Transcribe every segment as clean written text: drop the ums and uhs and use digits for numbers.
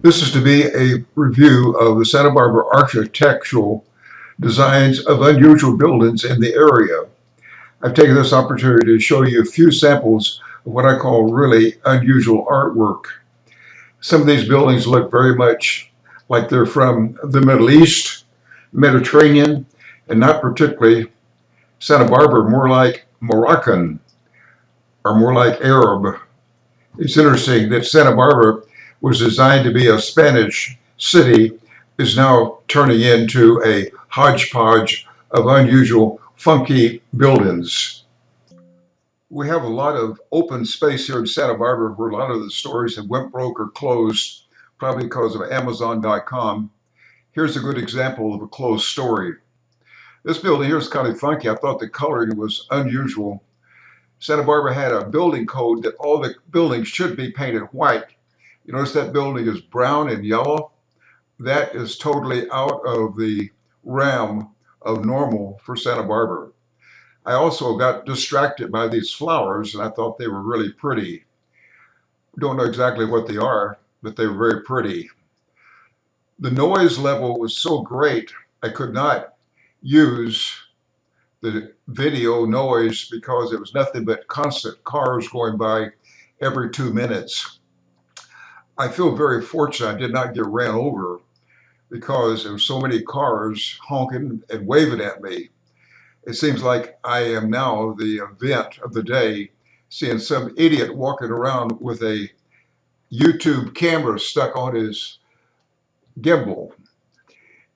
This is to be a review of the Santa Barbara architectural designs of unusual buildings in the area. I've taken this opportunity to show you a few samples of what I call really unusual artwork. Some of these buildings look very much like they're from the Middle East, Mediterranean, and not particularly Santa Barbara, more like Moroccan or more like Arab. It's interesting that Santa Barbara was designed to be a Spanish city, is now turning into a hodgepodge of unusual, funky buildings. We have a lot of open space here in Santa Barbara where a lot of the stores have went broke or closed, probably because of Amazon.com. Here's a good example of a closed story. This building here is kind of funky. I thought the coloring was unusual. Santa Barbara had a building code that all the buildings should be painted white. You notice that building is brown and yellow. That is totally out of the realm of normal for Santa Barbara. I also got distracted by these flowers and I thought they were really pretty. Don't know exactly what they are, but they were very pretty. The noise level was so great, I could not use the video noise because it was nothing but constant cars going by every 2 minutes. I feel very fortunate I did not get ran over because there were so many cars honking and waving at me. It seems like I am now the event of the day, seeing some idiot walking around with a YouTube camera stuck on his gimbal.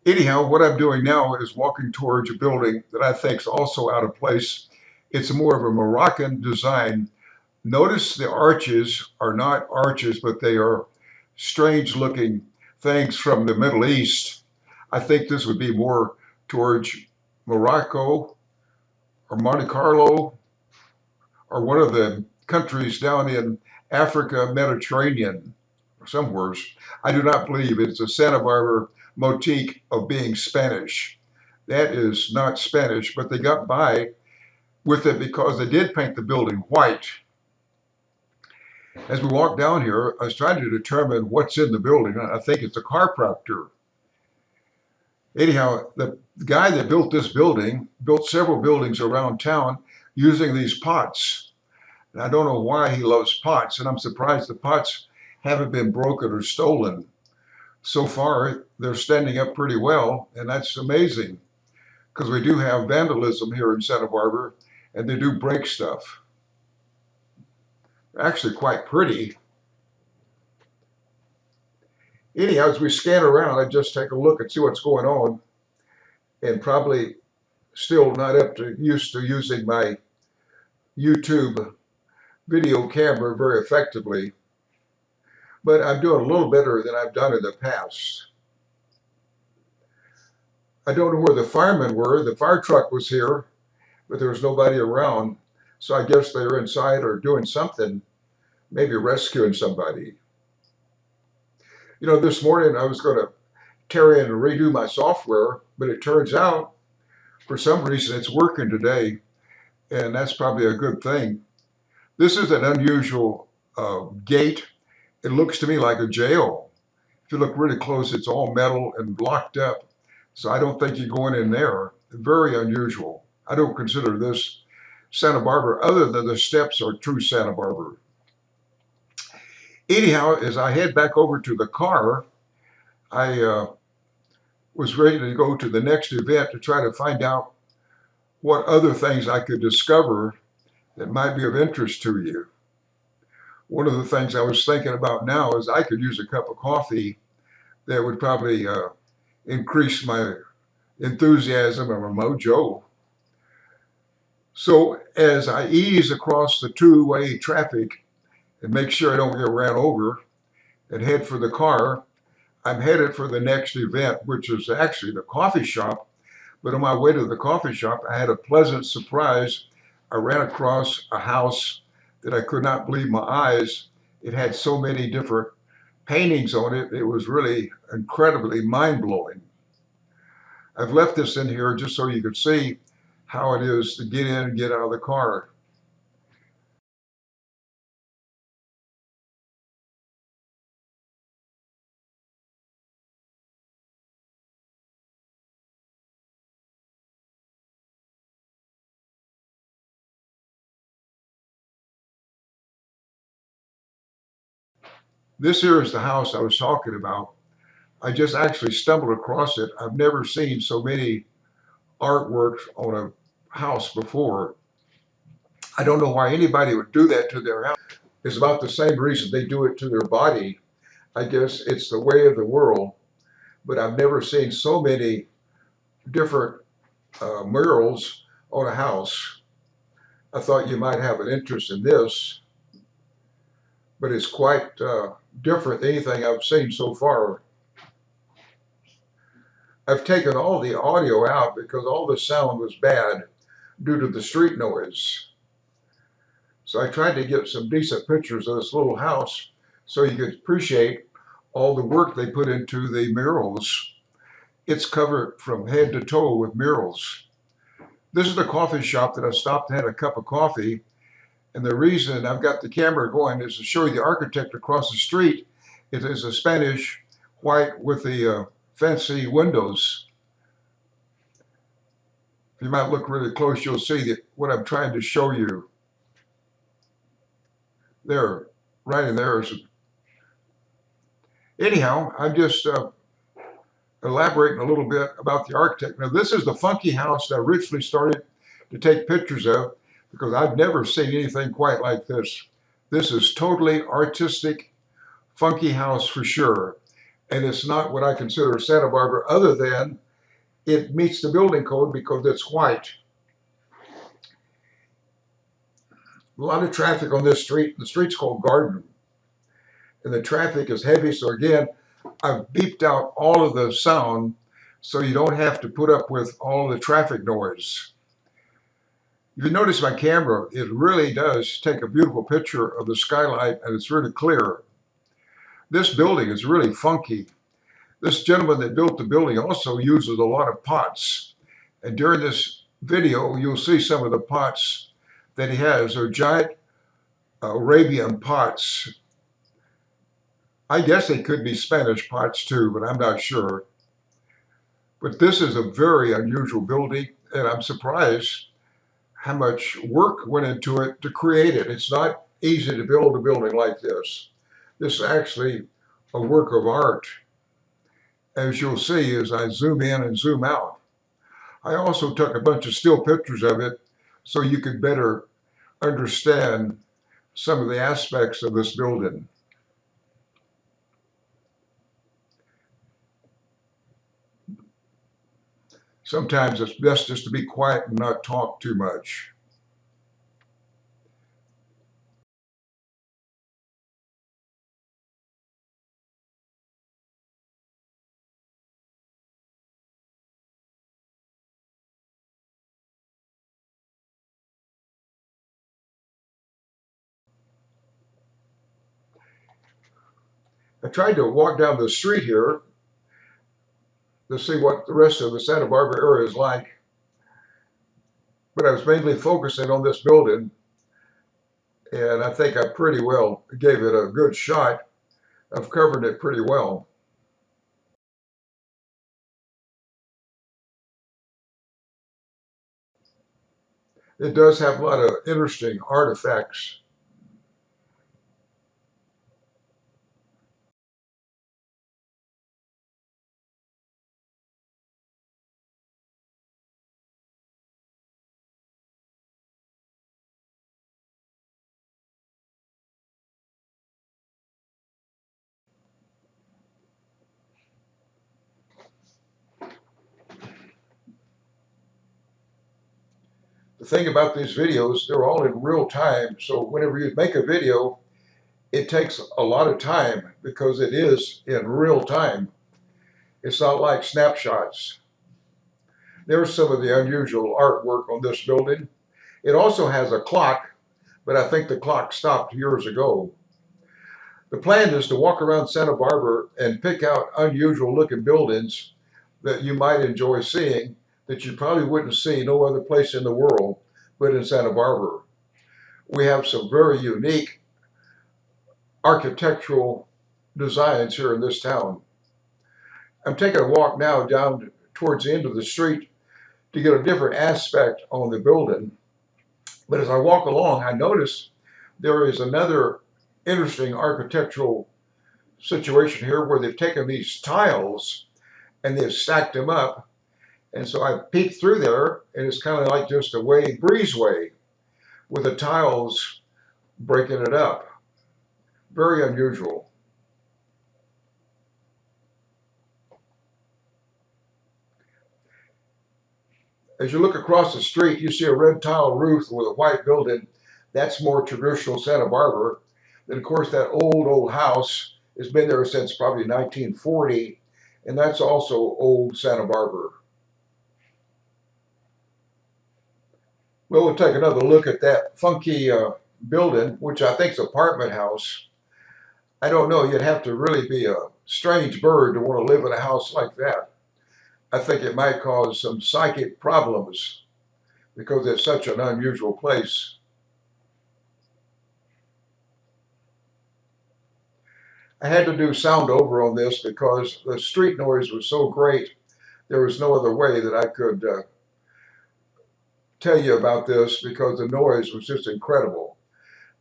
Anyhow, what I'm doing now is walking towards a building that I think is also out of place. It's more of a Moroccan design. Notice the arches are not arches, but they are strange looking things from the Middle East. I think this would be more towards Morocco or Monte Carlo or one of the countries down in Africa, Mediterranean, or somewhere. I do not believe it's a Santa Barbara motif of being Spanish. That is not Spanish, but they got by with it because they did paint the building white. As we walk down here, I was trying to determine what's in the building. I think it's a chiropractor. Anyhow, the guy that built this building built several buildings around town using these pots. And I don't know why he loves pots, and I'm surprised the pots haven't been broken or stolen. So far, they're standing up pretty well, and that's amazing because we do have vandalism here in Santa Barbara, and they do break stuff. They're actually quite pretty. Anyhow, as we scan around, I just take a look and see what's going on, and probably still not up to used to using my YouTube video camera very effectively, but I'm doing a little better than I've done in the past. I don't know where the firemen were. The fire truck was here, but there was nobody around. So I guess they were inside or doing something, maybe rescuing somebody. You know, this morning I was going to tear in and redo my software, but it turns out for some reason it's working today, and that's probably a good thing. This is an unusual gate. It looks to me like a jail. If you look really close, it's all metal and blocked up. So I don't think you're going in there. Very unusual. I don't consider this Santa Barbara, other than the steps are true Santa Barbara. Anyhow, as I head back over to the car, I was ready to go to the next event to try to find out what other things I could discover that might be of interest to you. One of the things I was thinking about now is I could use a cup of coffee that would probably increase my enthusiasm and my mojo. So as I ease across the two-way traffic and make sure I don't get ran over and head for the car, I'm headed for the next event, which is actually the coffee shop. But on my way to the coffee shop, I had a pleasant surprise. I ran across a house that I could not believe my eyes. It had so many different paintings on it. It was really incredibly mind-blowing. I've left this in here just so you could see how it is to get in and get out of the car. This here is the house I was talking about. I just actually stumbled across it. I've never seen so many artworks on a house before. I don't know why anybody would do that to their house. It's about the same reason they do it to their body. I guess it's the way of the world, but I've never seen so many different murals on a house. I thought you might have an interest in this, but it's quite different than anything I've seen so far. I've taken all the audio out because all the sound was bad due to the street noise. So I tried to get some decent pictures of this little house so you could appreciate all the work they put into the murals. It's covered from head to toe with murals. This is the coffee shop that I stopped and had a cup of coffee. And the reason I've got the camera going is to show you the architect across the street. It is a Spanish white with the fancy windows. If you might look really close, you'll see that what I'm trying to show you. There, right in there is. Anyhow, I'm just elaborating a little bit about the architect. Now, this is the funky house that I originally started to take pictures of because I've never seen anything quite like this. This is totally artistic, funky house for sure. And it's not what I consider Santa Barbara other than it meets the building code because it's white. A lot of traffic on this street. The street's called Garden. And the traffic is heavy. So again, I've beeped out all of the sound so you don't have to put up with all the traffic noise. If you notice my camera, it really does take a beautiful picture of the skylight and it's really clear. This building is really funky. This gentleman that built the building also uses a lot of pots. And during this video, you'll see some of the pots that he has. They're giant Arabian pots. I guess they could be Spanish pots too, but I'm not sure. But this is a very unusual building, and I'm surprised how much work went into it to create it. It's not easy to build a building like this. This is actually a work of art, as you'll see as I zoom in and zoom out. I also took a bunch of still pictures of it so you could better understand some of the aspects of this building. Sometimes it's best just to be quiet and not talk too much. I tried to walk down the street here to see what the rest of the Santa Barbara area is like, but I was mainly focusing on this building, and I think I pretty well gave it a good shot. I've covered it pretty well. It does have a lot of interesting artifacts. The thing about these videos, they're all in real time. So whenever you make a video, it takes a lot of time because it is in real time. It's not like snapshots. There's some of the unusual artwork on this building. It also has a clock, but I think the clock stopped years ago. The plan is to walk around Santa Barbara and pick out unusual looking buildings that you might enjoy seeing that you probably wouldn't see no other place in the world but in Santa Barbara. We have some very unique architectural designs here in this town. I'm taking a walk now down towards the end of the street to get a different aspect on the building. But as I walk along, I notice there is another interesting architectural situation here where they've taken these tiles and they've stacked them up. And so I peeked through there, and it's kind of like just a breezeway with the tiles breaking it up. Very unusual. As you look across the street, you see a red tile roof with a white building. That's more traditional Santa Barbara. Then, of course, that old house has been there since probably 1940, and that's also old Santa Barbara. Well, we'll take another look at that funky building, which I think is an apartment house. I don't know, you'd have to really be a strange bird to want to live in a house like that. I think it might cause some psychic problems because it's such an unusual place. I had to do sound over on this because the street noise was so great. There was no other way that I could tell you about this because the noise was just incredible.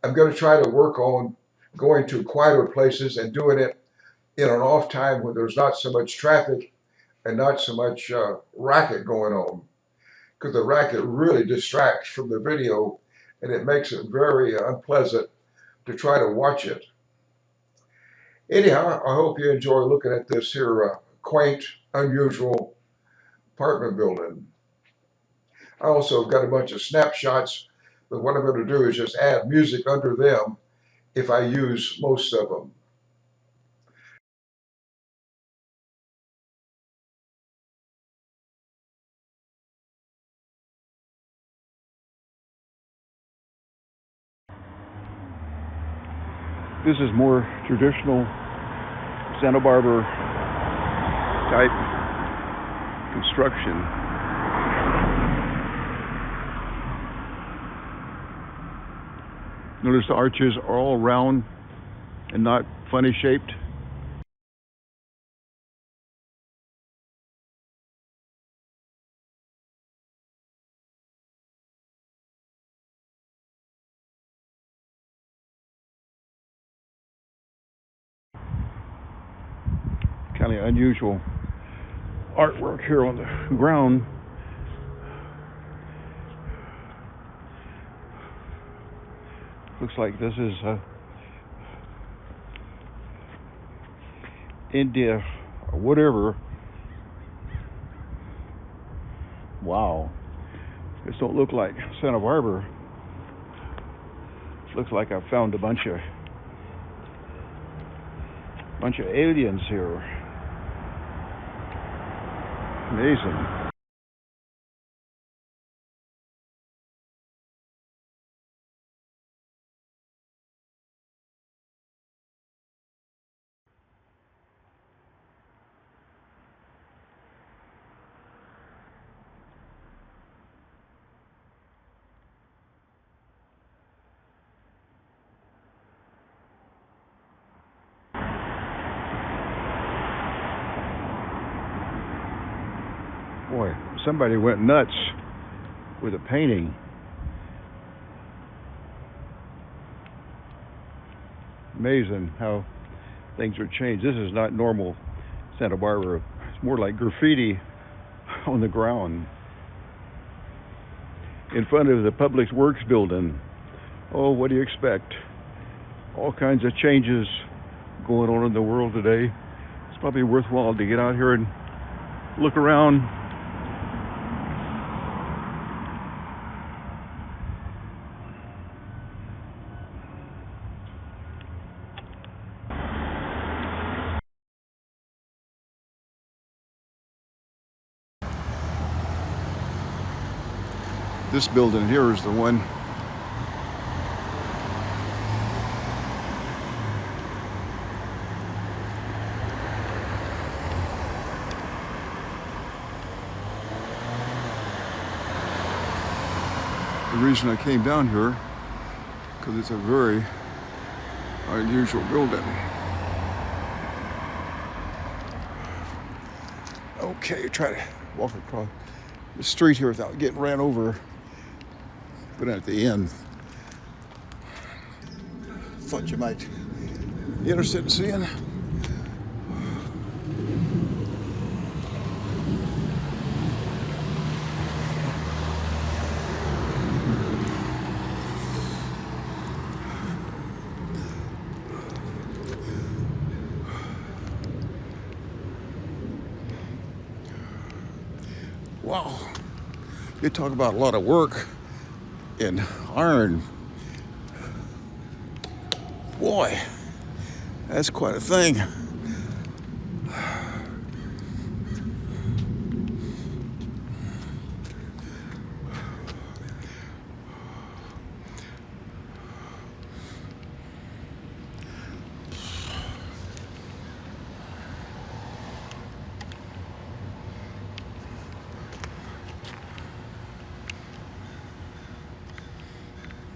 I'm going to try to work on going to quieter places and doing it in an off time when there's not so much traffic and not so much racket going on, because the racket really distracts from the video and it makes it very unpleasant to try to watch it. Anyhow, I hope you enjoy looking at this here quaint, unusual apartment building. I also got a bunch of snapshots, but what I'm going to do is just add music under them if I use most of them. This is more traditional Santa Barbara type construction. Notice the arches are all round and not funny shaped. Kind of unusual artwork here on the ground. Looks like this is India or whatever. Wow. This don't look like Santa Barbara. This looks like I found a bunch of aliens here. Amazing. Boy, somebody went nuts with a painting. Amazing how things are changed. This is not normal Santa Barbara. It's more like graffiti on the ground in front of the Public Works building. Oh, what do you expect? All kinds of changes going on in the world today. It's probably worthwhile to get out here and look around. This building here is the one the reason I came down here, because it's a very unusual building. Okay, try to walk across the street here without getting ran over. But at the end, thought you might be interested in seeing Wow, you talk about a lot of work in iron. Boy, that's quite a thing.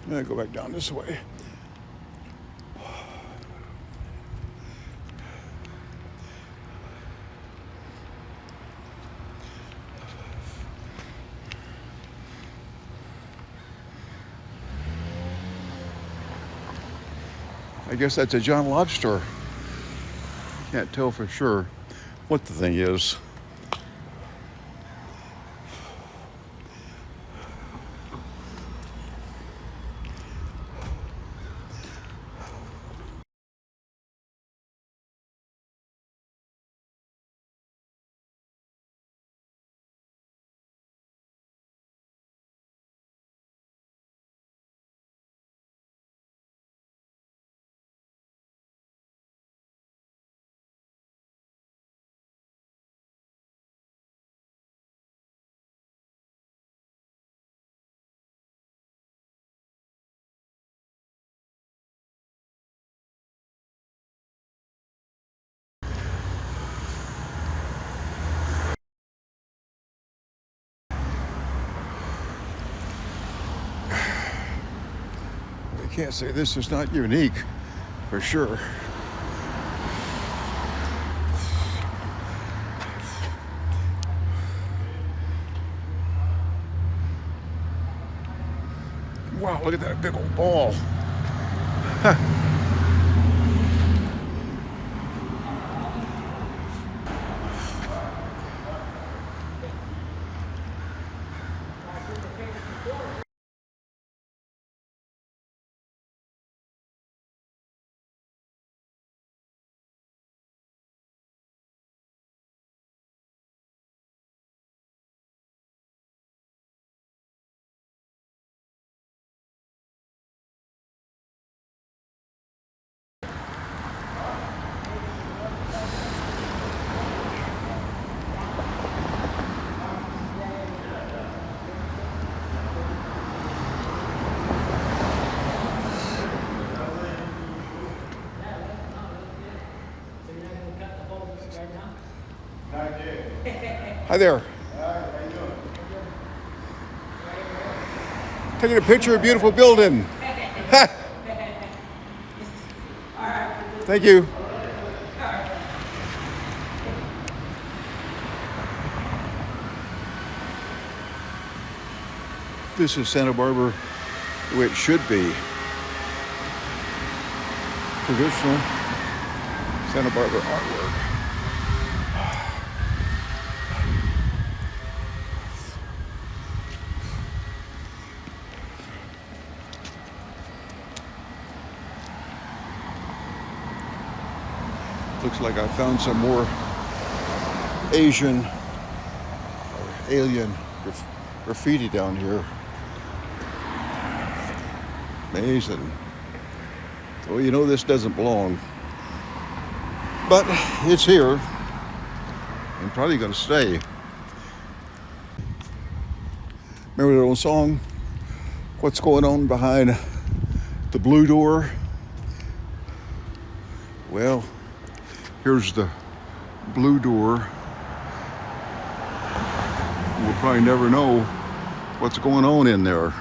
I'm gonna go back down this way. I guess that's a John Lobster. Can't tell for sure what the thing is. I can't say this is not unique, for sure. Wow, look at that big old ball. Hi there. Taking a picture of a beautiful building. Thank you. This is Santa Barbara the way it should be. Traditional Santa Barbara artwork. Looks like I found some more Asian or alien graffiti down here. Amazing. Well, you know this doesn't belong. But it's here and probably gonna stay. Remember that old song? What's going on behind the blue door? Well, here's the blue door. We'll probably never know what's going on in there.